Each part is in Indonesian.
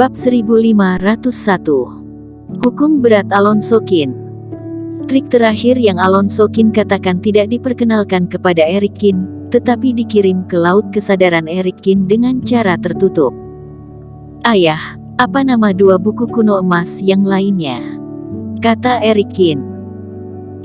Bab 1501. Hukum berat Alonso Kin. Trik terakhir yang Alonso Kin katakan tidak diperkenalkan kepada Eric Kin, tetapi dikirim ke laut kesadaran Eric Kin dengan cara tertutup. "Ayah, apa nama 2 buku kuno emas yang lainnya?" kata Eric Kin.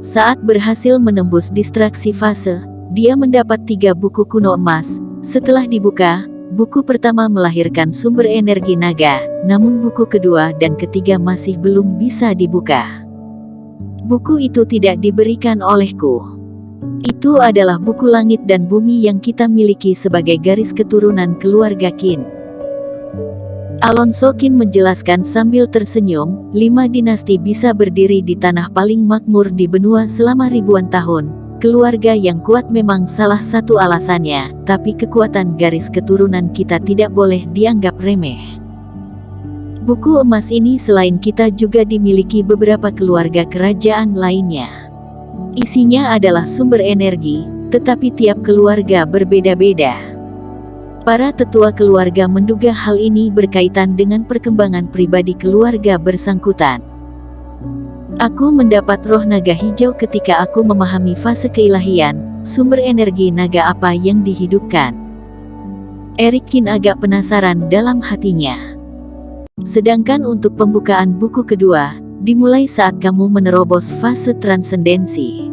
Saat berhasil menembus distraksi fase, dia mendapat 3 buku kuno emas. Setelah dibuka, buku pertama melahirkan sumber energi naga, namun buku kedua dan ketiga masih belum bisa dibuka. "Buku itu tidak diberikan olehku. Itu adalah buku langit dan bumi yang kita miliki sebagai garis keturunan keluarga Kin." Alonso Kin menjelaskan sambil tersenyum, 5 dinasti bisa berdiri di tanah paling makmur di benua selama ribuan tahun. Keluarga yang kuat memang salah satu alasannya, tapi kekuatan garis keturunan kita tidak boleh dianggap remeh. Buku emas ini selain kita juga dimiliki beberapa keluarga kerajaan lainnya. Isinya adalah sumber energi, tetapi tiap keluarga berbeda-beda. Para tetua keluarga menduga hal ini berkaitan dengan perkembangan pribadi keluarga bersangkutan. "Aku mendapat roh naga hijau ketika aku memahami fase keilahian, sumber energi naga apa yang dihidupkan." Eric Kin agak penasaran dalam hatinya. "Sedangkan untuk pembukaan buku kedua, dimulai saat kamu menerobos fase transendensi."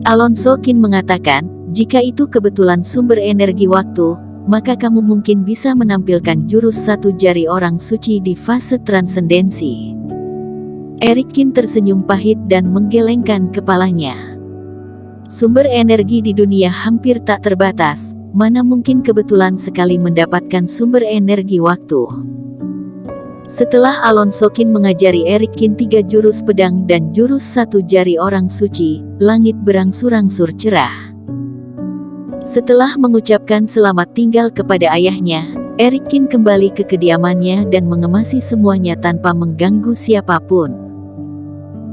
Alonso Kin mengatakan, "Jika itu kebetulan sumber energi waktu, maka kamu mungkin bisa menampilkan jurus 1 jari orang suci di fase transendensi." Eric Kin tersenyum pahit dan menggelengkan kepalanya. "Sumber energi di dunia hampir tak terbatas, mana mungkin kebetulan sekali mendapatkan sumber energi waktu." Setelah Alonso Kin mengajari Eric Kin 3 jurus pedang dan jurus 1 jari orang suci, langit berangsur-angsur cerah. Setelah mengucapkan selamat tinggal kepada ayahnya, Eric Kin kembali ke kediamannya dan mengemasi semuanya tanpa mengganggu siapapun.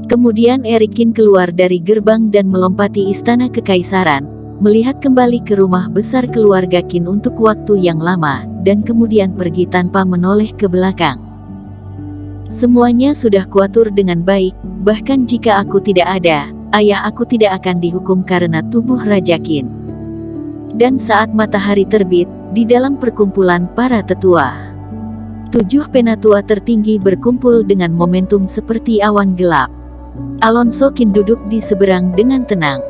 Kemudian Eric Kin keluar dari gerbang dan melompati istana kekaisaran, melihat kembali ke rumah besar keluarga Kin untuk waktu yang lama, dan kemudian pergi tanpa menoleh ke belakang. "Semuanya sudah kuatur dengan baik, bahkan jika aku tidak ada, ayah aku tidak akan dihukum karena tubuh Raja Kin." Dan saat matahari terbit, di dalam perkumpulan para tetua, 7 penatua tertinggi berkumpul dengan momentum seperti awan gelap. Alonso Kin duduk di seberang dengan tenang.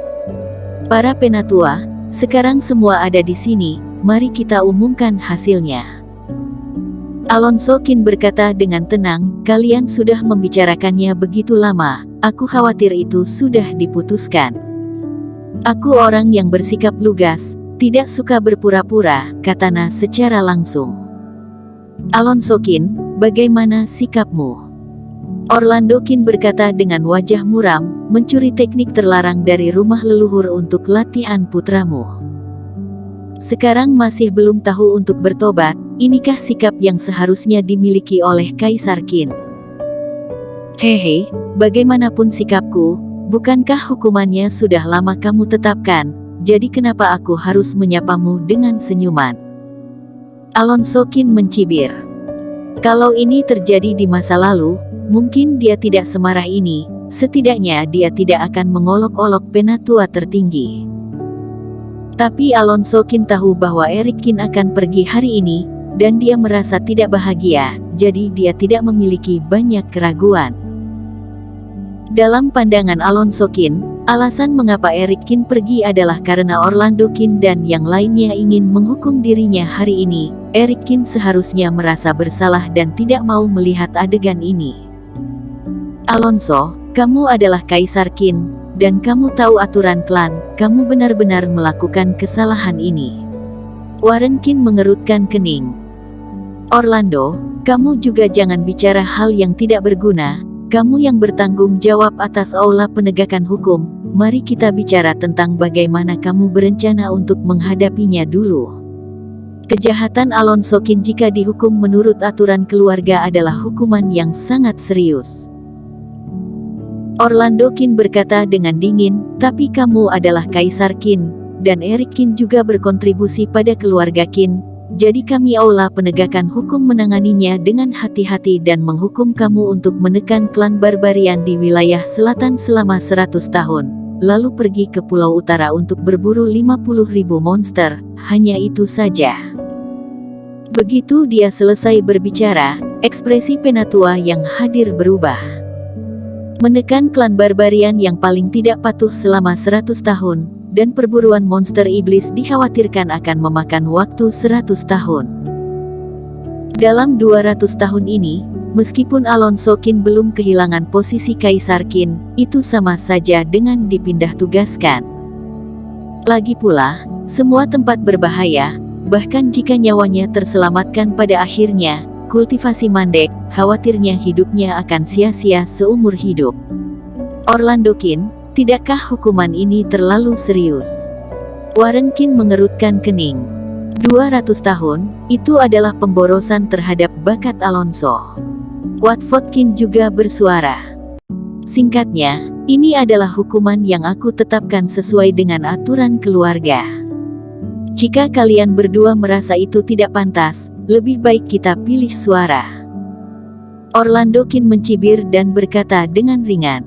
"Para penatua, sekarang semua ada di sini, mari kita umumkan hasilnya." Alonso Kin berkata dengan tenang, "Kalian sudah membicarakannya begitu lama, aku khawatir itu sudah diputuskan. Aku orang yang bersikap lugas, tidak suka berpura-pura," katanya secara langsung. "Alonso Kin, bagaimana sikapmu?" Orlando Kin berkata dengan wajah muram, "Mencuri teknik terlarang dari rumah leluhur untuk latihan putramu. Sekarang masih belum tahu untuk bertobat, inikah sikap yang seharusnya dimiliki oleh Kaisar Kin?" "Hehe, bagaimanapun sikapku, bukankah hukumannya sudah lama kamu tetapkan, jadi kenapa aku harus menyapamu dengan senyuman?" Alonso Kin mencibir. Kalau ini terjadi di masa lalu, mungkin dia tidak semarah ini, setidaknya dia tidak akan mengolok-olok penatua tertinggi. Tapi Alonso Kin tahu bahwa Eric Kin akan pergi hari ini, dan dia merasa tidak bahagia, jadi dia tidak memiliki banyak keraguan. Dalam pandangan Alonso Kin, alasan mengapa Eric Kin pergi adalah karena Orlando Kin dan yang lainnya ingin menghukum dirinya hari ini. Eric Kin seharusnya merasa bersalah dan tidak mau melihat adegan ini. "Alonso, kamu adalah Kaisar Kin, dan kamu tahu aturan klan, kamu benar-benar melakukan kesalahan ini." Warren Kin mengerutkan kening. "Orlando, kamu juga jangan bicara hal yang tidak berguna, kamu yang bertanggung jawab atas aula penegakan hukum, mari kita bicara tentang bagaimana kamu berencana untuk menghadapinya dulu." Kejahatan Alonso Kin jika dihukum menurut aturan keluarga adalah hukuman yang sangat serius. Orlando Kin berkata dengan dingin, "Tapi kamu adalah Kaisar Kin, dan Eric Kin juga berkontribusi pada keluarga Kin, jadi kami aula penegakan hukum menanganinya dengan hati-hati dan menghukum kamu untuk menekan klan barbarian di wilayah selatan selama 100 tahun, lalu pergi ke Pulau Utara untuk berburu 50.000 monster, hanya itu saja. Begitu dia selesai berbicara, ekspresi Penatua yang hadir berubah. Menekan klan barbarian yang paling tidak patuh selama 100 tahun, dan perburuan monster iblis dikhawatirkan akan memakan waktu 100 tahun. Dalam 200 tahun ini, meskipun Alonso Qin belum kehilangan posisi Kaisar Qin, itu sama saja dengan dipindah tugaskan. Lagi pula, semua tempat berbahaya, bahkan jika nyawanya terselamatkan pada akhirnya, kultivasi mandek, khawatirnya hidupnya akan sia-sia seumur hidup. Orlando Qin, tidakkah hukuman ini terlalu serius? Warren Qin mengerutkan kening. 200 tahun, itu adalah pemborosan terhadap bakat Alonso. Watford Qin juga bersuara. Singkatnya, ini adalah hukuman yang aku tetapkan sesuai dengan aturan keluarga. Jika kalian berdua merasa itu tidak pantas, lebih baik kita pilih suara. Orlando Qin mencibir dan berkata dengan ringan.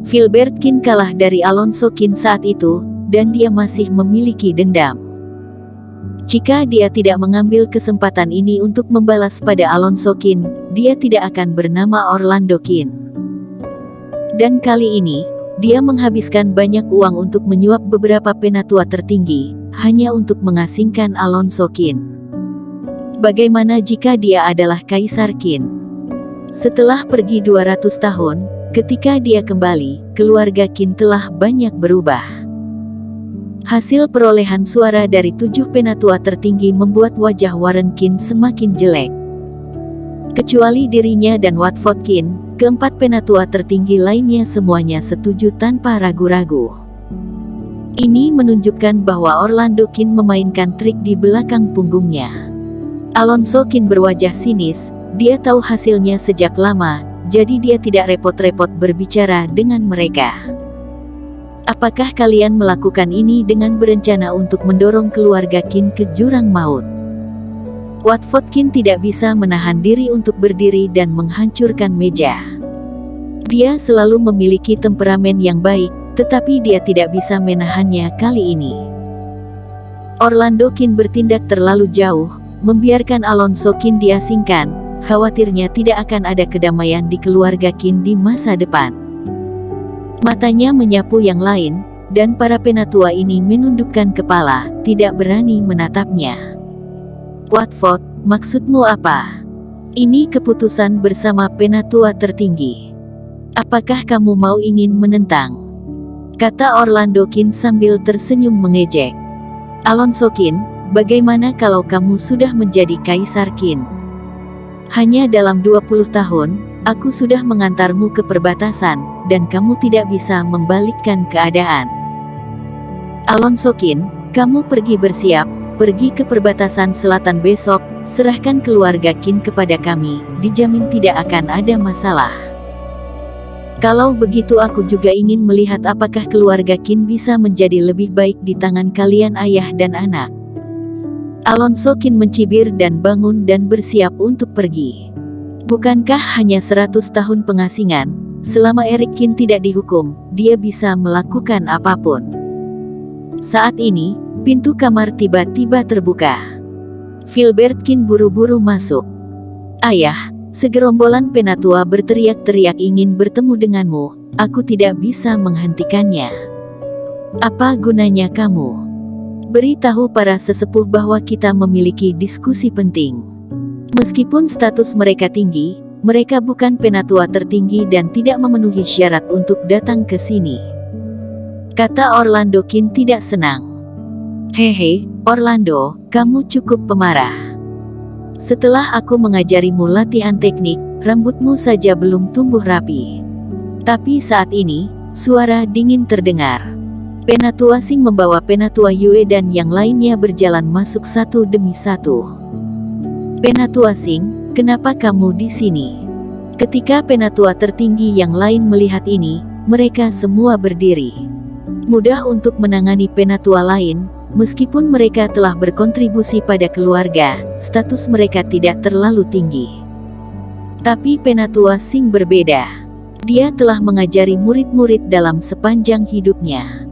Filbert Qin kalah dari Alonso Qin saat itu, dan dia masih memiliki dendam. Jika dia tidak mengambil kesempatan ini untuk membalas pada Alonso Qin, dia tidak akan bernama Orlando Qin. Dan kali ini, dia menghabiskan banyak uang untuk menyuap beberapa penatua tertinggi, hanya untuk mengasingkan Alonso Qin. Bagaimana jika dia adalah Kaisar Qin? Setelah pergi 200 tahun, ketika dia kembali, keluarga Qin telah banyak berubah. Hasil perolehan suara dari 7 penatua tertinggi membuat wajah Warren Qin semakin jelek. Kecuali dirinya dan Watford Qin, keempat penatua tertinggi lainnya semuanya setuju tanpa ragu-ragu. Ini menunjukkan bahwa Orlando Qin memainkan trik di belakang punggungnya. Alonso Qin berwajah sinis, dia tahu hasilnya sejak lama, jadi dia tidak repot-repot berbicara dengan mereka. Apakah kalian melakukan ini dengan berencana untuk mendorong keluarga Qin ke jurang maut? Watford Qin tidak bisa menahan diri untuk berdiri dan menghancurkan meja. Dia selalu memiliki temperamen yang baik, tetapi dia tidak bisa menahannya kali ini. Orlando Qin bertindak terlalu jauh, membiarkan Alonso Qin diasingkan, khawatirnya tidak akan ada kedamaian di keluarga Qin di masa depan. Matanya menyapu yang lain, dan para penatua ini menundukkan kepala, tidak berani menatapnya. Watford, maksudmu apa? Ini keputusan bersama penatua tertinggi. Apakah kamu mau ingin menentang? Kata Orlando Qin sambil tersenyum mengejek. Alonso Qin, bagaimana kalau kamu sudah menjadi Kaisar Qin? Hanya dalam 20 tahun, aku sudah mengantarmu ke perbatasan, dan kamu tidak bisa membalikkan keadaan. Alonso Qin, kamu pergi bersiap, pergi ke perbatasan selatan besok, serahkan keluarga Qin kepada kami, dijamin tidak akan ada masalah. Kalau begitu aku juga ingin melihat apakah keluarga Qin bisa menjadi lebih baik di tangan kalian ayah dan anak. Alonso Qin mencibir dan bangun dan bersiap untuk pergi. Bukankah hanya 100 tahun pengasingan, selama Eric Qin tidak dihukum, dia bisa melakukan apapun. Saat ini, pintu kamar tiba-tiba terbuka. Filbert Qin buru-buru masuk. Ayah, segerombolan penatua berteriak-teriak ingin bertemu denganmu, aku tidak bisa menghentikannya. Apa gunanya kamu? Beritahu para sesepuh bahwa kita memiliki diskusi penting. Meskipun status mereka tinggi, mereka bukan penatua tertinggi dan tidak memenuhi syarat untuk datang ke sini. Kata Orlando Qin tidak senang. Hehe, Orlando, kamu cukup pemarah. Setelah aku mengajarimu latihan teknik, rambutmu saja belum tumbuh rapi. Tapi saat ini, suara dingin terdengar. Penatua Sing membawa Penatua Yue dan yang lainnya berjalan masuk satu demi satu. Penatua Sing, kenapa kamu di sini? Ketika penatua tertinggi yang lain melihat ini, mereka semua berdiri. mudah untuk menangani penatua lain. Meskipun mereka telah berkontribusi pada keluarga, status mereka tidak terlalu tinggi. Tapi penatua Sing berbeda. Dia telah mengajari murid-murid dalam sepanjang hidupnya.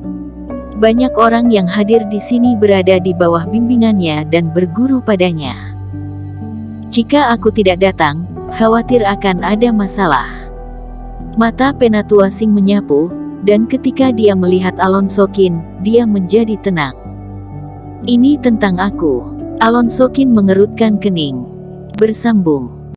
Banyak orang yang hadir di sini berada di bawah bimbingannya dan berguru padanya. Jika aku tidak datang, khawatir akan ada masalah. Mata penatua Sing menyapu, dan ketika dia melihat Alonso Qin, dia menjadi tenang. Ini tentang aku. Alonso Qin mengerutkan kening. Bersambung.